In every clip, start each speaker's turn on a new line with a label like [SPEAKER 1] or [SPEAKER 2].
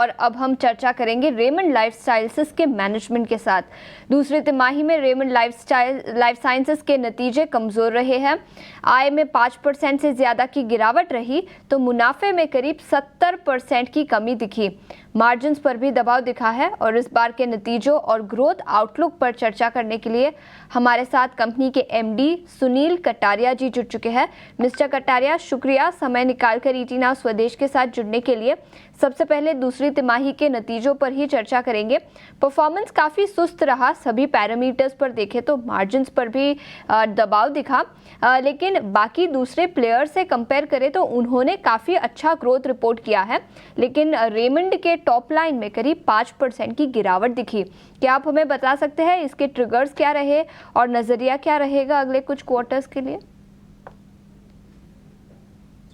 [SPEAKER 1] और अब हम चर्चा करेंगे रेमंड लाइफ साइंसेज के मैनेजमेंट के साथ। दूसरी तिमाही में रेमंड लाइफ साइंसेज के नतीजे कमज़ोर रहे हैं। आय में 5% से ज़्यादा की गिरावट रही तो मुनाफे में करीब 70% की कमी दिखी। मार्जिन्स पर भी दबाव दिखा है और इस बार के नतीजों और ग्रोथ आउटलुक पर चर्चा करने के लिए हमारे साथ कंपनी के एमडी सुनील कटारिया जी जुड़ चुके हैं। मिस्टर कटारिया, शुक्रिया समय निकालकर ईटी नाउ स्वदेश के साथ जुड़ने के लिए। सबसे पहले दूसरी तिमाही के नतीजों पर ही चर्चा करेंगे। परफॉर्मेंस काफ़ी सुस्त रहा, सभी पैरामीटर्स पर देखें तो मार्जिन्स पर भी दबाव दिखा, लेकिन बाकी दूसरे प्लेयर से कंपेयर करें तो उन्होंने काफ़ी अच्छा ग्रोथ रिपोर्ट किया है। लेकिन रेमंड के टॉप लाइन में करीब 5% की गिरावट दिखी। क्या आप हमें बता सकते हैं इसके ट्रिगर्स क्या रहे और नज़रिया क्या रहेगा अगले कुछ क्वार्टर्स के लिए?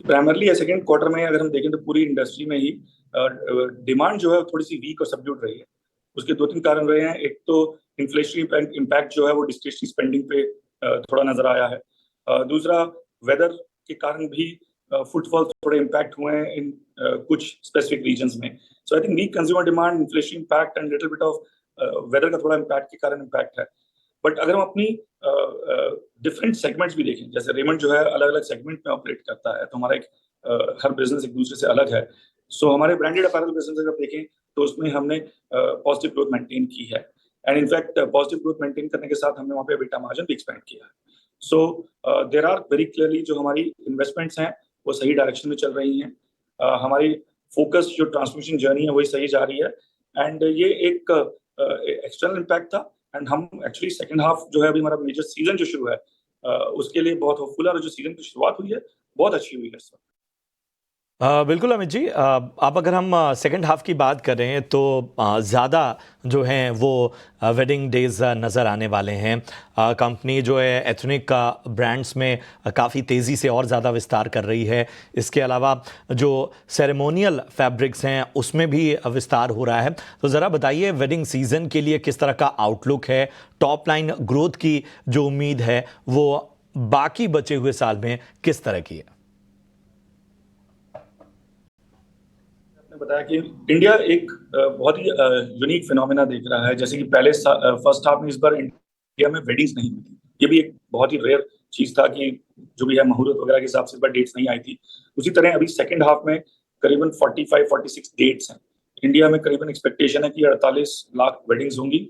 [SPEAKER 2] प्राइमरली सेकेंड क्वार्टर में अगर हम देखें तो पूरी इंडस्ट्री में ही डिमांड जो है थोड़ी सी वीक और सबड्यूड रही है। उसके 2-3 कारण रहे हैं। एक तो इन्फ्लेशनरी इम्पैक्ट जो है वो डिस्क्रिशनरी स्पेंडिंग पे थोड़ा नजर आया है। दूसरा, वेदर के कारण भी फुटफॉल थोड़े इम्पैक्ट हुए हैं इन कुछ स्पेसिफिक रीजन्स में। So I think weak consumer demand, inflation impact and little bit of weather का थोड़ा इम्पैक्ट के कारण इम्पैक्ट है। बट अगर हम अपनी डिफरेंट सेगमेंट्स भी देखें, जैसे रेमंड जो है अलग अलग सेगमेंट में ऑपरेट करता है, तो हमारा एक हर बिजनेस एक दूसरे से अलग है। सो हमारे ब्रांडेड अपैरल बिजनेस अगर देखें तो उसमें हमने पॉजिटिव ग्रोथ मेंटेन की है and in fact positive growth maintain करने के साथ हमने वहाँ पे एबिटा मार्जिन भी एक्सपेंड किया है। So there are very clearly जो हमारी इन्वेस्टमेंट्स हैं वो सही डायरेक्शन में चल रही हैं। हमारी फोकस जो ट्रांसफॉर्मेशन जर्नी है वही सही जा रही है एंड ये एक एक्सटर्नल इम्पैक्ट था एंड हम एक्चुअली सेकंड हाफ जो है अभी हमारा मेजर सीजन जो शुरू है उसके लिए बहुत होपफुल है और जो सीजन की शुरुआत हुई है बहुत अच्छी हुई है इस वक्त।
[SPEAKER 3] बिल्कुल अमित जी, अब अगर हम सेकंड हाफ की बात कर रहे हैं तो ज़्यादा जो हैं वो वेडिंग डेज नज़र आने वाले हैं। कंपनी जो है एथनिक का ब्रांड्स में काफ़ी तेज़ी से और ज़्यादा विस्तार कर रही है। इसके अलावा जो सेरेमोनियल फैब्रिक्स हैं उसमें भी विस्तार हो रहा है। तो ज़रा बताइए वेडिंग सीज़न के लिए किस तरह का आउटलुक है, टॉप लाइन ग्रोथ की जो उम्मीद है वो बाकी बचे हुए साल में किस तरह की है?
[SPEAKER 2] बताया कि इंडिया एक बहुत ही यूनिक फिनोमेना देख रहा है। जैसे कि पहले फर्स्ट हाफ में इस बार इंडिया में वेडिंग्स नहीं हुई थी। ये भी एक बहुत ही रेयर चीज था कि जो भी है मुहूर्त वगैरह के हिसाब से इस बार डेट्स नहीं आई थी। उसी तरह अभी सेकंड हाफ में करीबन 45-46 डेट्स हैं। इंडिया में करीबन एक्सपेक्टेशन है कि 48 लाख वेडिंग्स होंगी,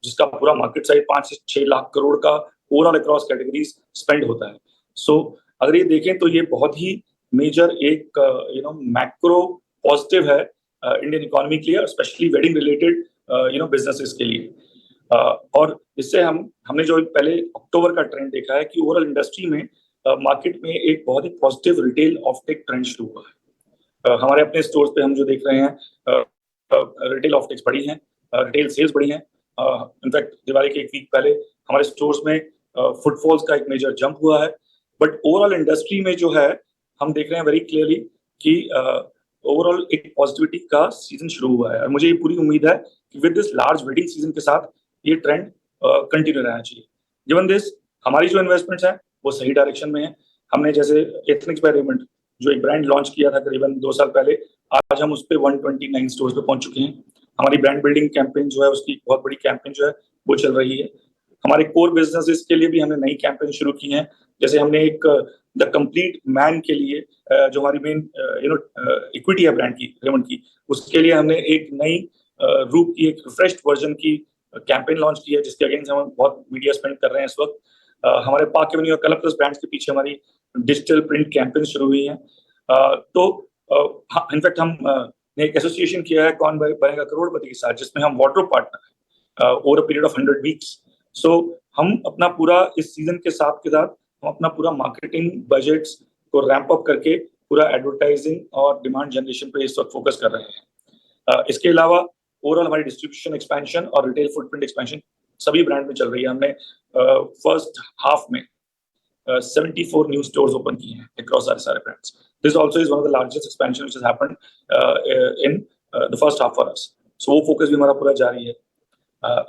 [SPEAKER 2] जिसका पूरा मार्केट साइज 5 से 6 लाख करोड़ का ओवरऑल अक्रॉस कैटेगरीज स्पेंड होता है। सो अगर ये देखें तो ये बहुत ही मेजर एक मैक्रो पॉजिटिव है इंडियन इकोनॉमी के लिए और स्पेशली वेडिंग रिलेटेड बिजनेसेस के लिए। और इससे हमने जो पहले अक्टूबर का ट्रेंड देखा है कि ओवरऑल इंडस्ट्री में मार्केट में एक बहुत ही पॉजिटिव रिटेल ऑफटेक ट्रेंड शुरू हुआ है। हमारे अपने स्टोर्स पे हम जो देख रहे हैं रिटेल ऑफटेक्स बढ़ी हैं, रिटेल सेल्स बढ़ी हैं। इनफैक्ट दिवाली के एक वीक पहले हमारे स्टोर्स में फुटफॉल्स का एक मेजर जंप हुआ है। बट ओवरऑल इंडस्ट्री में जो है हम देख रहे हैं वेरी क्लियरली कि ओवरऑल एक पॉजिटिविटी का सीजन शुरू हुआ है और मुझे ये पूरी उम्मीद है कि with this large wedding season के साथ ये ट्रेंड कंटिन्यू रहना चाहिए। गिवन दिस, हमारी जो इन्वेस्टमेंट्स हैं वो सही डायरेक्शन में है। हमने जैसे एथनिक्स बाय रेमंड जो एक ब्रांड लॉन्च किया था करीबन 2 साल पहले, आज हम उस पर 129 स्टोर्स पे पहुंच चुके हैं। हमारी ब्रांड बिल्डिंग कैंपेन जो है उसकी बहुत बड़ी कैंपेन जो है वो चल रही है। हमारे कोर बिजनेसेस के लिए भी हमने नई कैंपेन शुरू की है। जैसे हमने एक द कंप्लीट मैन के लिए जो हमारी मेन इक्विटी है ब्रांड की रेमंड की, उसके लिए हमने एक नई रूप की एक रिफ्रेश्ड वर्जन की कैंपेन लॉन्च की है जिसके अगेंस्ट हम बहुत मीडिया स्पेंड कर रहे हैं इस वक्त। हमारे पाक एवेन्यू और कलर प्लस ब्रांड्स के पीछे हमारी डिजिटल प्रिंट कैंपेन शुरू हुई है। तो इनफैक्ट हम ने एक एसोसिएशन किया है कौन बनेगा करोड़पति के साथ, जिसमें हम वार्डरोब पार्टनर है over a period of 100 weeks. सो हम अपना पूरा इस सीजन के साथ हम अपना पूरा मार्केटिंग बजट्स को रैंप अप करके पूरा एडवर्टाइजिंग और डिमांड जनरेशन पे इस वक्त फोकस कर रहे हैं। इसके अलावा ओवरऑल हमारी डिस्ट्रीब्यूशन एक्सपेंशन और रिटेल फुटप्रिंट एक्सपेंशन सभी ब्रांड में चल रही है। हमने फर्स्ट हाफ में 74 न्यू स्टोर्स ओपन किए हैं अक्रॉस सारे brands. This also is one of the largest expansion which has happened in the first half for us. सो वो फोकस भी हमारा पूरा जारी है।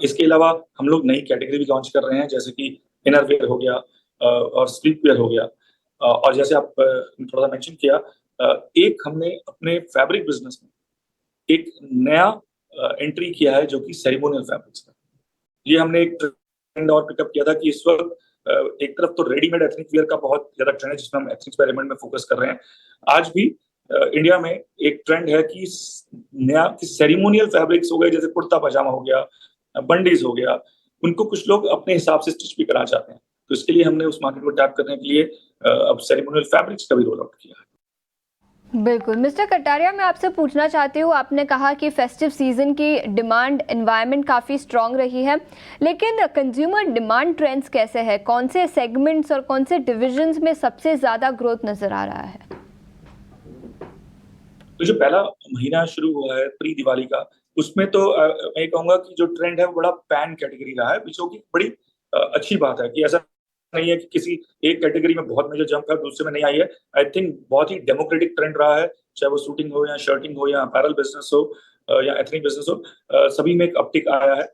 [SPEAKER 2] इसके अलावा हम लोग नई कैटेगरी भी लॉन्च कर रहे हैं, जैसे कि इनर वेयर हो गया और स्लीप वेयर हो गया। और जैसे आप थोड़ा सा मेंशन किया, एक हमने अपने फैब्रिक बिजनेस में एक नया एंट्री किया है जो कि सेरेमोनियल फैब्रिक्स का। ये हमने एक ट्रेंड और पिकअप किया था कि इस वक्त एक तरफ तो रेडीमेड एथनिक वियर का बहुत ज्यादा ट्रेंड है जिसमें हम एथनिक वेयर में फोकस कर रहे हैं। आज भी इंडिया में एक ट्रेंड है कि नया सेरेमोनियल फैब्रिक्स हो गए, जैसे कुर्ता पजामा हो गया, बंडीज हो गया, उनको कुछ लोग अपने हिसाब से स्टिच भी कराना चाहते हैं। तो इसके लिए हमने उस मार्केट को टैप करने के लिए अब सेरेमोनियल फैब्रिक्स का भी रोल आउट किया है।
[SPEAKER 1] बिल्कुल। मिस्टर कटारिया, मैं आपसे पूछना चाहती हूँ, आपने कहा कि फेस्टिव सीजन की डिमांड एनवायरनमेंट काफ़ी स्ट्रांग रही है, लेकिन कंज्यूमर डिमांड ट्रेंड्स कैसे है? कौन से सेगमेंट्स और कौन से डिविजन्स में सबसे ज़्यादा ग्रोथ नज़र आ रहा है?
[SPEAKER 2] तो जो पहला महीना शुरू हुआ है प्री दिवाली का, उसमें तो मैं कहूँगा कि जो ट्रेंड है वो बड़ा पैन कैटेगरी रहा है, जो कि बड़ी अच्छी बात है कि ऐसा नहीं है कि किसी एक कैटेगरी में बहुत मेजर जंप है दूसरे में नहीं आई है। आई थिंक बहुत ही डेमोक्रेटिक ट्रेंड रहा है, चाहे वो शूटिंग हो या शर्टिंग हो या अपैरल बिजनेस हो या एथनिक बिजनेस हो, सभी में एक अपटिक आया है।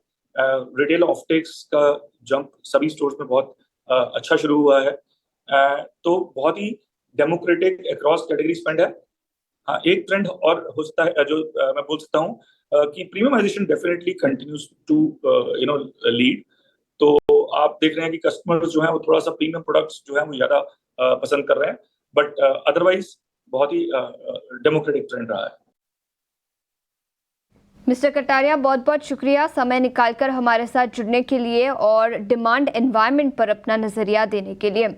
[SPEAKER 2] रिटेल ऑफटेक्स का जंप सभी स्टोर्स में बहुत अच्छा शुरू हुआ है। तो बहुत ही डेमोक्रेटिक अक्रॉस कैटेगरी स्पेंड है। हाँ, एक ट्रेंड और हो सकता है जो मैं बोल सकता हूँ कि premiumization definitely continues to lead. तो आप देख रहे हैं कि कस्टमर्स जो हैं वो थोड़ा सा प्रीमियम प्रोडक्ट्स जो है वो ज्यादा पसंद कर रहे हैं, बट अदरवाइज बहुत ही डेमोक्रेटिक ट्रेंड रहा है।
[SPEAKER 1] मिस्टर कटारिया, बहुत बहुत शुक्रिया समय निकालकर हमारे साथ जुड़ने के लिए और डिमांड एनवायरनमेंट पर अपना नज़रिया देने के लिए।